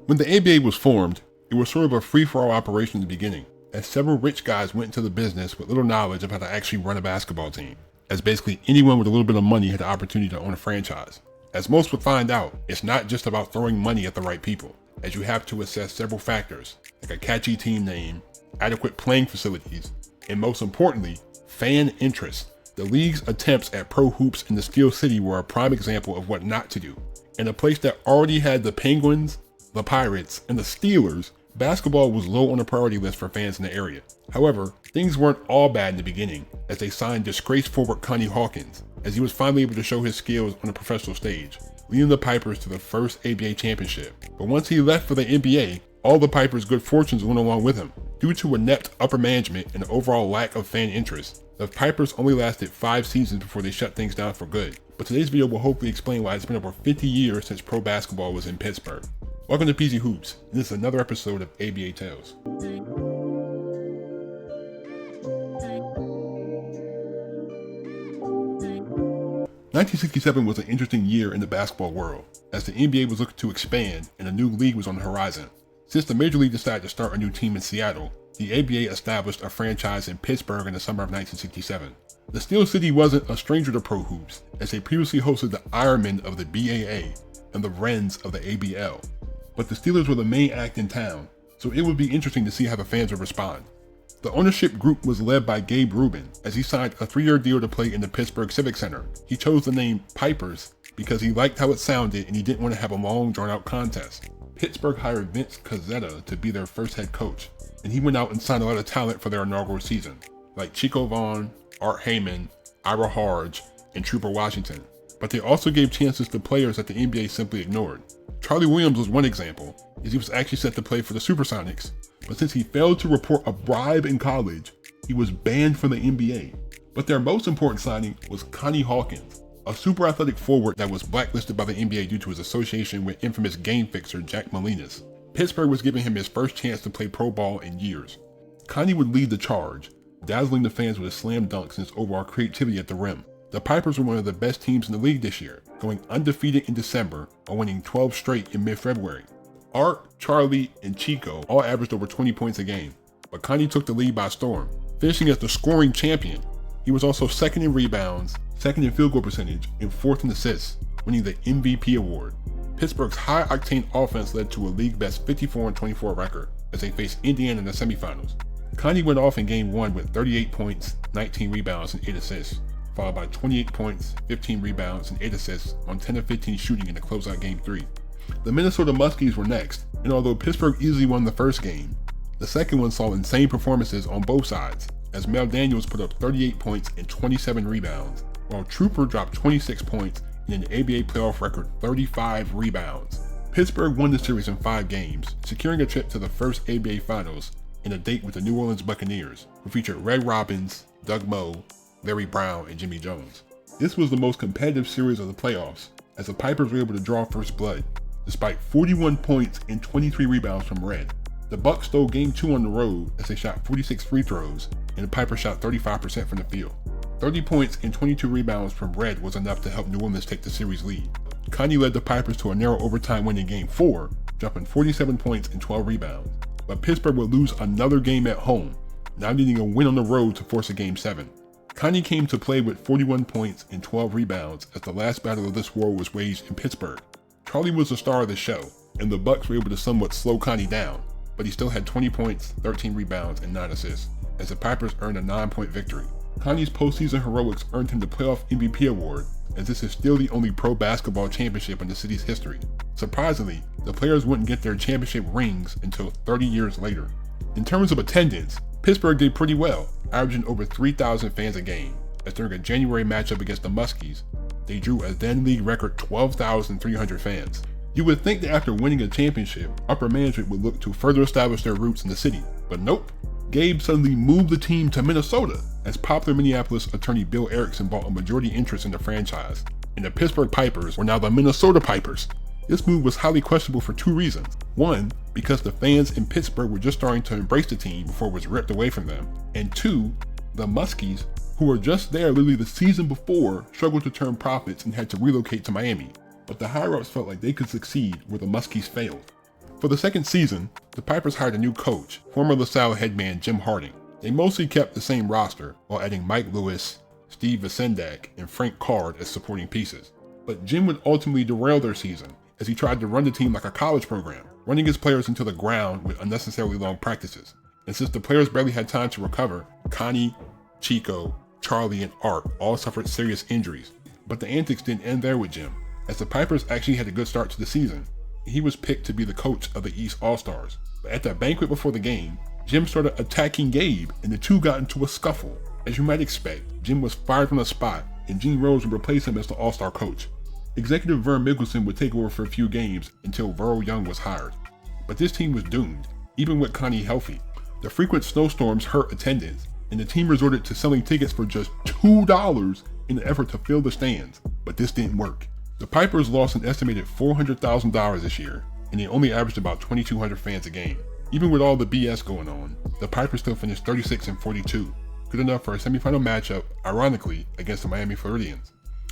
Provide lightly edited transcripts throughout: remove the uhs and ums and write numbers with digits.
When the ABA was formed, it was sort of a free-for-all operation in the beginning, as several rich guys went into the business with little knowledge of how to actually run a basketball team, as basically anyone with a little bit of money had the opportunity to own a franchise. As most would find out, it's not just about throwing money at the right people, as you have to assess several factors, like a catchy team name, adequate playing facilities, and most importantly, fan interest. The league's attempts at pro hoops in the Steel City were a prime example of what not to do. In a place that already had the Penguins, the Pirates, and the Steelers, basketball was low on the priority list for fans in the area. However, things weren't all bad in the beginning, as they signed disgraced forward Connie Hawkins, as he was finally able to show his skills on a professional stage, leading the Pipers to the first ABA championship. But once he left for the NBA, all the Pipers' good fortunes went along with him. Due to inept upper management and overall lack of fan interest, the Pipers only lasted 5 seasons before they shut things down for good. But today's video will hopefully explain why it's been over 50 years since pro basketball was in Pittsburgh. Welcome to PZ Hoops, and this is another episode of ABA Tales. "1967 was an interesting year in the basketball world, as the NBA was looking to expand and a new league was on the horizon. Since the Major League decided to start a new team in Seattle, the ABA established a franchise in Pittsburgh in the summer of 1967. The Steel City wasn't a stranger to pro hoops, as they previously hosted the Ironmen of the BAA and the Wrens of the ABL. But the Steelers were the main act in town, so it would be interesting to see how the fans would respond. The ownership group was led by Gabe Rubin, as he signed a 3-year deal to play in the Pittsburgh Civic Center. He chose the name Pipers because he liked how it sounded and he didn't want to have a long, drawn-out contest. Pittsburgh hired Vince Cazzetta to be their first head coach, and he went out and signed a lot of talent for their inaugural season, like Chico Vaughn, Art Heyman, Ira Harge, and Trooper Washington. But they also gave chances to players that the NBA simply ignored. Charlie Williams was one example, as he was actually set to play for the Supersonics, but since he failed to report a bribe in college, he was banned from the NBA. But their most important signing was Connie Hawkins, a super athletic forward that was blacklisted by the NBA due to his association with infamous game fixer Jack Molinas. Pittsburgh was giving him his first chance to play pro ball in years. Connie would lead the charge, dazzling the fans with his slam dunks and his overall creativity at the rim. The Pipers were one of the best teams in the league this year, going undefeated in December while winning 12 straight in mid-February. Art, Charlie, and Chico all averaged over 20 points a game, but Connie took the lead by storm, finishing as the scoring champion. He was also second in rebounds, second in field goal percentage, and fourth in assists, winning the MVP award. Pittsburgh's high-octane offense led to a league-best 54-24 record as they faced Indiana in the semifinals. Connie went off in Game 1 with 38 points, 19 rebounds, and 8 assists, followed by 28 points, 15 rebounds, and 8 assists on 10 of 15 shooting in the closeout Game 3. The Minnesota Muskies were next, and although Pittsburgh easily won the first game, the second one saw insane performances on both sides, as Mel Daniels put up 38 points and 27 rebounds, while Trooper dropped 26 points and an ABA playoff record 35 rebounds. Pittsburgh won the series in 5 games, securing a trip to the first ABA Finals and a date with the New Orleans Buccaneers, who featured Red Robbins, Doug Moe, Larry Brown, and Jimmy Jones. This was the most competitive series of the playoffs, as the Pipers were able to draw first blood, despite 41 points and 23 rebounds from Red. The Bucks stole Game 2 on the road as they shot 46 free throws, and the Pipers shot 35% from the field. 30 points and 22 rebounds from Red was enough to help New Orleans take the series lead. Connie led the Pipers to a narrow overtime win in Game 4, dropping 47 points and 12 rebounds. But Pittsburgh would lose another game at home, now needing a win on the road to force a Game 7. Connie came to play with 41 points and 12 rebounds as the last battle of this war was waged in Pittsburgh. Charlie was the star of the show, and the Bucks were able to somewhat slow Connie down, but he still had 20 points, 13 rebounds, and 9 assists, as the Pipers earned a 9-point victory. Connie's postseason heroics earned him the playoff MVP award, as this is still the only pro basketball championship in the city's history. Surprisingly, the players wouldn't get their championship rings until 30 years later. In terms of attendance, Pittsburgh did pretty well, averaging over 3,000 fans a game, as during a January matchup against the Muskies, they drew a then-league record 12,300 fans. You would think that after winning a championship, upper management would look to further establish their roots in the city, but nope. Gabe suddenly moved the team to Minnesota, as popular Minneapolis attorney Bill Erickson bought a majority interest in the franchise, and the Pittsburgh Pipers were now the Minnesota Pipers. This move was highly questionable for 2 reasons. One, because the fans in Pittsburgh were just starting to embrace the team before it was ripped away from them, and 2, the Muskies, who were just there literally the season before, struggled to turn profits and had to relocate to Miami. But the higher-ups felt like they could succeed where the Muskies failed. For the second season, the Pipers hired a new coach, former LaSalle headman Jim Harding. They mostly kept the same roster while adding Mike Lewis, Steve Vasendak, and Frank Card as supporting pieces. But Jim would ultimately derail their season as he tried to run the team like a college program, running his players into the ground with unnecessarily long practices. And since the players barely had time to recover, Connie, Chico, Charlie, and Art all suffered serious injuries. But the antics didn't end there with Jim, as the Pipers actually had a good start to the season. He was picked to be the coach of the East All-Stars. But at the banquet before the game, Jim started attacking Gabe, and the two got into a scuffle. As you might expect, Jim was fired from the spot, and Gene Rose would replace him as the All-Star coach. Executive Vern Mickelson would take over for a few games until Verl Young was hired. But this team was doomed, even with Connie healthy. The frequent snowstorms hurt attendance, and the team resorted to selling tickets for just $2 in an effort to fill the stands, but this didn't work. The Pipers lost an estimated $400,000 this year, and they only averaged about 2,200 fans a game. Even with all the BS going on, the Pipers still finished 36-42, good enough for a semifinal matchup, ironically, against the Miami Floridians.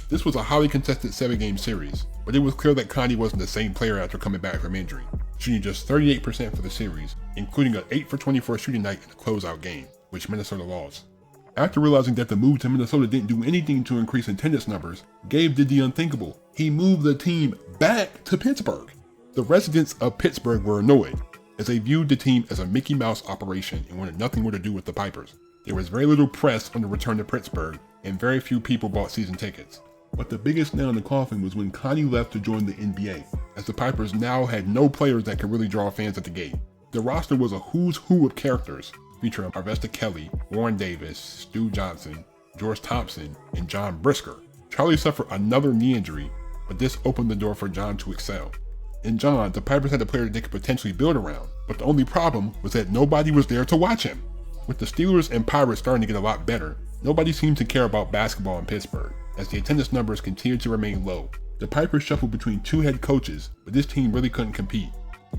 This was a highly contested 7-game series, but it was clear that Connie wasn't the same player after coming back from injury, shooting just 38% for the series, including an 8-for-24 shooting night in the closeout game, which Minnesota lost. After realizing that the move to Minnesota didn't do anything to increase attendance numbers, Gabe did the unthinkable. He moved the team back to Pittsburgh. The residents of Pittsburgh were annoyed, as they viewed the team as a Mickey Mouse operation and wanted nothing more to do with the Pipers. There was very little press on the return to Pittsburgh, and very few people bought season tickets. But the biggest nail in the coffin was when Connie left to join the NBA, as the Pipers now had no players that could really draw fans at the gate. The roster was a who's who of characters, featuring Arvesta Kelly, Warren Davis, Stu Johnson, George Thompson, and John Brisker. Charlie suffered another knee injury, but this opened the door for John to excel. In John, the Pipers had a player they could potentially build around, but the only problem was that nobody was there to watch him. With the Steelers and Pirates starting to get a lot better, nobody seemed to care about basketball in Pittsburgh, as the attendance numbers continued to remain low. The Pipers shuffled between two head coaches, but this team really couldn't compete.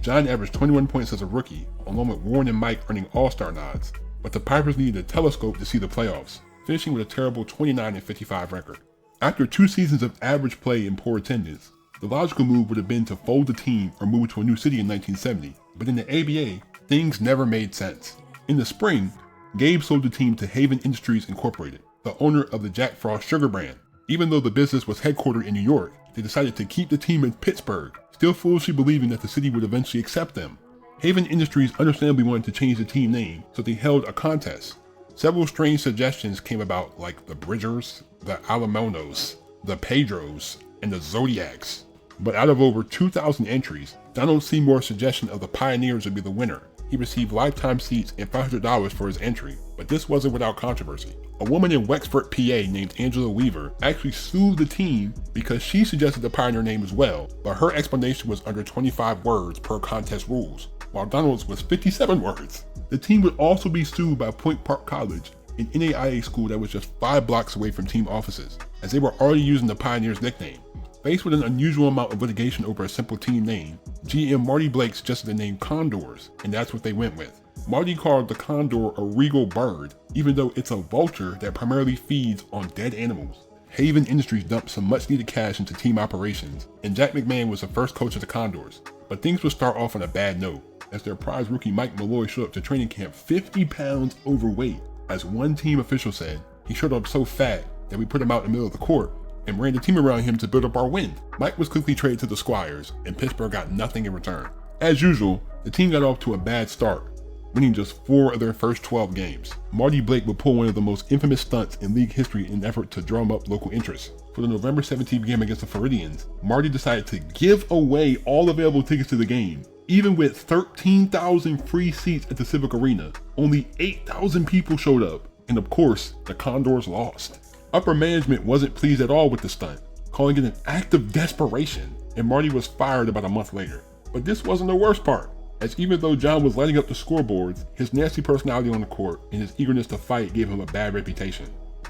John averaged 21 points as a rookie, along with Warren and Mike earning All-Star nods, but the Pipers needed a telescope to see the playoffs, finishing with a terrible 29-55 record. After 2 seasons of average play and poor attendance, the logical move would have been to fold the team or move to a new city in 1970, but in the ABA, things never made sense. In the spring, Gabe sold the team to Haven Industries Incorporated, the owner of the Jack Frost sugar brand. Even though the business was headquartered in New York, they decided to keep the team in Pittsburgh, still foolishly believing that the city would eventually accept them. Haven Industries understandably wanted to change the team name, so they held a contest. Several strange suggestions came about, like the Bridgers, the Alamonos, the Pedros, and the Zodiacs. But out of over 2,000 entries, Donald Seymour's suggestion of the Pioneers would be the winner. He received lifetime seats and $500 for his entry, but this wasn't without controversy. A woman in Wexford, PA named Angela Weaver actually sued the team because she suggested the Pioneer name as well, but her explanation was under 25 words per contest rules, while Donald's was 57 words. The team would also be sued by Point Park College, an NAIA school that was just 5 blocks away from team offices, as they were already using the Pioneers nickname. Faced with an unusual amount of litigation over a simple team name, GM Marty Blake suggested the name Condors, and that's what they went with. Marty called the condor a regal bird, even though it's a vulture that primarily feeds on dead animals. Haven Industries dumped some much needed cash into team operations, and Jack McMahon was the first coach of the Condors. But things would start off on a bad note, as their prize rookie Mike Malloy showed up to training camp 50 pounds overweight. As one team official said, he showed up so fat that we put him out in the middle of the court and ran the team around him to build up our wind. Mike was quickly traded to the Squires, and Pittsburgh got nothing in return. As usual, the team got off to a bad start, winning just 4 of their first 12 games. Marty Blake would pull one of the most infamous stunts in league history in an effort to drum up local interest. For the November 17th game against the Floridians, Marty decided to give away all available tickets to the game. Even with 13,000 free seats at the Civic Arena, only 8,000 people showed up, and of course, the Condors lost. Upper management wasn't pleased at all with the stunt, calling it an act of desperation, and Marty was fired about a month later. But this wasn't the worst part, as even though John was lighting up the scoreboards, his nasty personality on the court and his eagerness to fight gave him a bad reputation.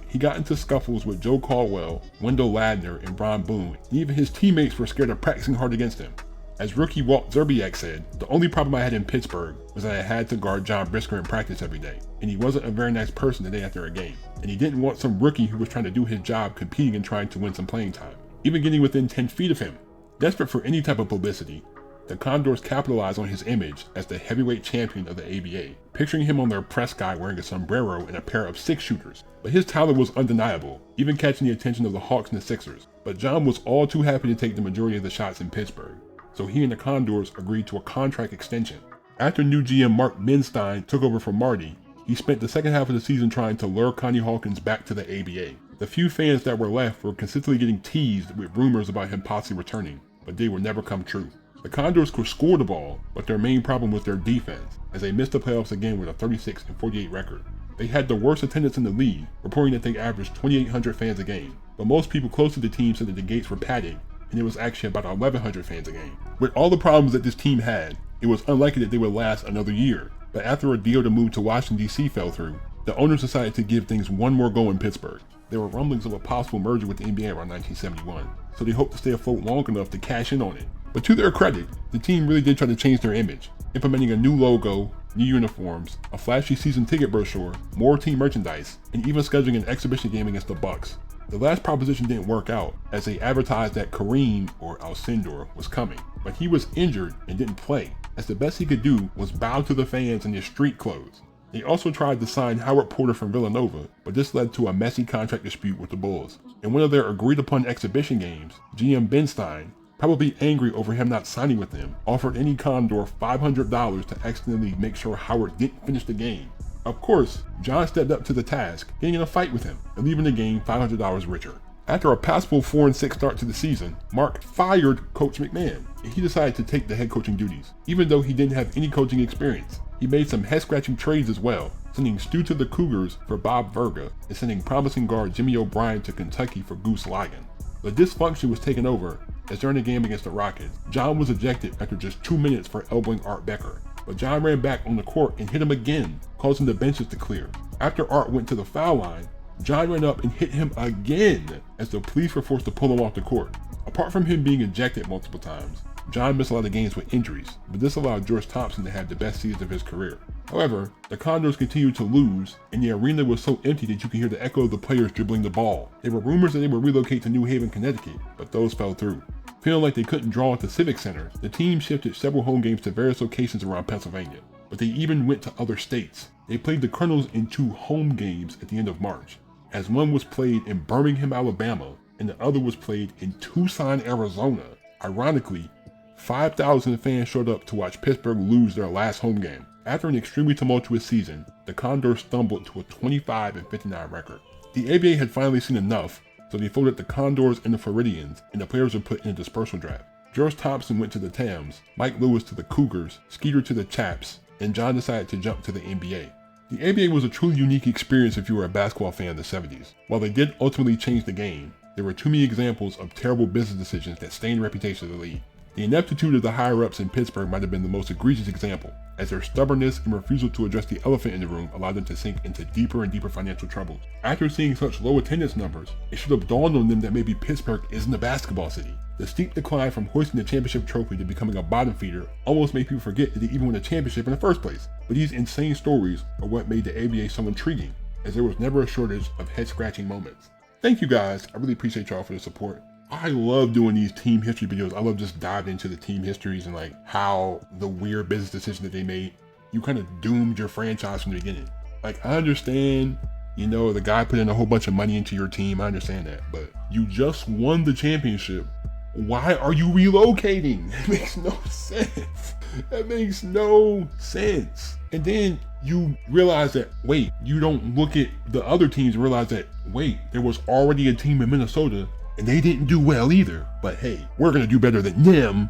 He got into scuffles with Joe Caldwell, Wendell Ladner, and Bron Boone, and even his teammates were scared of practicing hard against him. As rookie Walt Zerbiak said, "The only problem I had in Pittsburgh was that I had to guard John Brisker in practice every day, and he wasn't a very nice person the day after a game, and he didn't want some rookie who was trying to do his job competing and trying to win some playing time, even getting within 10 feet of him." Desperate for any type of publicity, The Condors capitalized on his image as the heavyweight champion of the ABA, picturing him on their press guy wearing a sombrero and a pair of six-shooters. But his talent was undeniable, even catching the attention of the Hawks and the Sixers. But John was all too happy to take the majority of the shots in Pittsburgh, so he and the Condors agreed to a contract extension. After new GM Mark Benstein took over from Marty, he spent the second half of the season trying to lure Connie Hawkins back to the ABA. The few fans that were left were consistently getting teased with rumors about him possibly returning, but they would never come true. The Condors could score the ball, but their main problem was their defense, as they missed the playoffs again with a 36-48 record. They had the worst attendance in the league, reporting that they averaged 2,800 fans a game, but most people close to the team said that the gates were padded, and it was actually about 1,100 fans a game. With all the problems that this team had, it was unlikely that they would last another year, but after a deal to move to Washington, D.C. fell through, the owners decided to give things one more go in Pittsburgh. There were rumblings of a possible merger with the NBA around 1971, so they hoped to stay afloat long enough to cash in on it. But to their credit, the team really did try to change their image, implementing a new logo, new uniforms, a flashy season ticket brochure, more team merchandise, and even scheduling an exhibition game against the Bucks. The last proposition didn't work out, as they advertised that Kareem, or Alcindor, was coming, but he was injured and didn't play, as the best he could do was bow to the fans in his street clothes. They also tried to sign Howard Porter from Villanova, but this led to a messy contract dispute with the Bulls. In one of their agreed-upon exhibition games, GM Benstein, probably angry over him not signing with them, offered any Condor $500 to accidentally make sure Howard didn't finish the game. Of course, John stepped up to the task, getting in a fight with him, and leaving the game $500 richer. After a passable 4-6 start to the season, Mark fired Coach McMahon, and he decided to take the head coaching duties, even though he didn't have any coaching experience. He made some head-scratching trades as well, sending Stu to the Cougars for Bob Verga, and sending promising guard Jimmy O'Brien to Kentucky for Goose Ligon. The dysfunction was taken over, as during the game against the Rockets, John was ejected after just 2 minutes for elbowing Art Becker. But John ran back on the court and hit him again, causing the benches to clear. After Art went to the foul line, John ran up and hit him again, as the police were forced to pull him off the court. Apart from him being ejected multiple times, John missed a lot of games with injuries, but this allowed George Thompson to have the best season of his career. However, the Condors continued to lose, and the arena was so empty that you could hear the echo of the players dribbling the ball. There were rumors that they would relocate to New Haven, Connecticut, but those fell through. Feeling like they couldn't draw at the Civic Center, the team shifted several home games to various locations around Pennsylvania, but they even went to other states. They played the Colonels in 2 home games at the end of March, as one was played in Birmingham, Alabama, and the other was played in Tucson, Arizona. Ironically, 5,000 fans showed up to watch Pittsburgh lose their last home game. After an extremely tumultuous season, the Condors stumbled to a 25-59 record. The ABA had finally seen enough, so they folded the Condors and the Floridians, and the players were put in a dispersal draft. George Thompson went to the Tams, Mike Lewis to the Cougars, Skeeter to the Chaps, and John decided to jump to the NBA. The ABA was a truly unique experience if you were a basketball fan in the 70s. While they did ultimately change the game, there were too many examples of terrible business decisions that stained the reputation of the league. The ineptitude of the higher-ups in Pittsburgh might have been the most egregious example, as their stubbornness and refusal to address the elephant in the room allowed them to sink into deeper and deeper financial troubles. After seeing such low attendance numbers, it should have dawned on them that maybe Pittsburgh isn't a basketball city. The steep decline from hoisting the championship trophy to becoming a bottom feeder almost made people forget that they even won a championship in the first place. But these insane stories are what made the ABA so intriguing, as there was never a shortage of head-scratching moments. Thank you guys, I really appreciate y'all for the support. I love doing these team history videos. I love just diving into the team histories and like how the weird business decision that they made, you kind of doomed your franchise from the beginning. Like, I understand, you know, the guy put in a whole bunch of money into your team. I understand that, but you just won the championship. Why are you relocating? That makes no sense. That makes no sense. And then you realize that, wait, you don't look at the other teams and realize that, wait, there was already a team in Minnesota and they didn't do well either, but hey, we're gonna do better than them.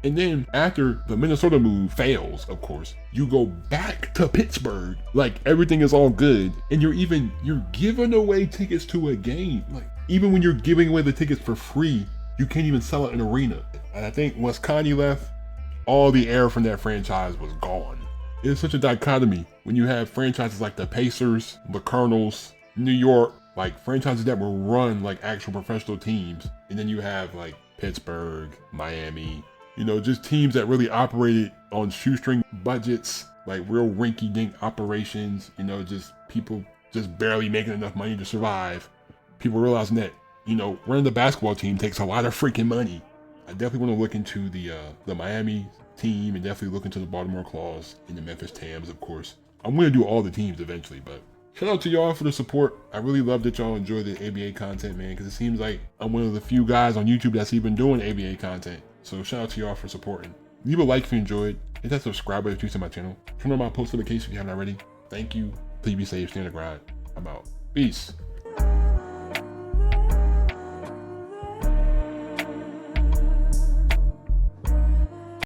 And then after the Minnesota move fails, of course, you go back to Pittsburgh, like everything is all good, and you're giving away tickets to a game. Like, even when you're giving away the tickets for free, you can't even sell it in an arena. And I think once Connie left, all the air from that franchise was gone. It's such a dichotomy when you have franchises like the Pacers, the Colonels, New York, like franchises that were run like actual professional teams, and then you have like Pittsburgh, Miami, you know, just teams that really operated on shoestring budgets, like real rinky-dink operations, you know, just people just barely making enough money to survive. People realizing that, you know, running the basketball team takes a lot of freaking money. I definitely want to look into the Miami team and definitely look into the Baltimore Claws and the Memphis Tams, of course. I'm going to do all the teams eventually, but shout out to y'all for the support. I really love that y'all enjoy the ABA content, man, because it seems like I'm one of the few guys on YouTube that's even doing ABA content. So shout out to y'all for supporting. Leave a like if you enjoyed. Hit that subscribe button if you're new to my channel. Turn on my post notifications if you haven't already. Thank you. Please be safe. Stay on the grind. I'm out. Peace.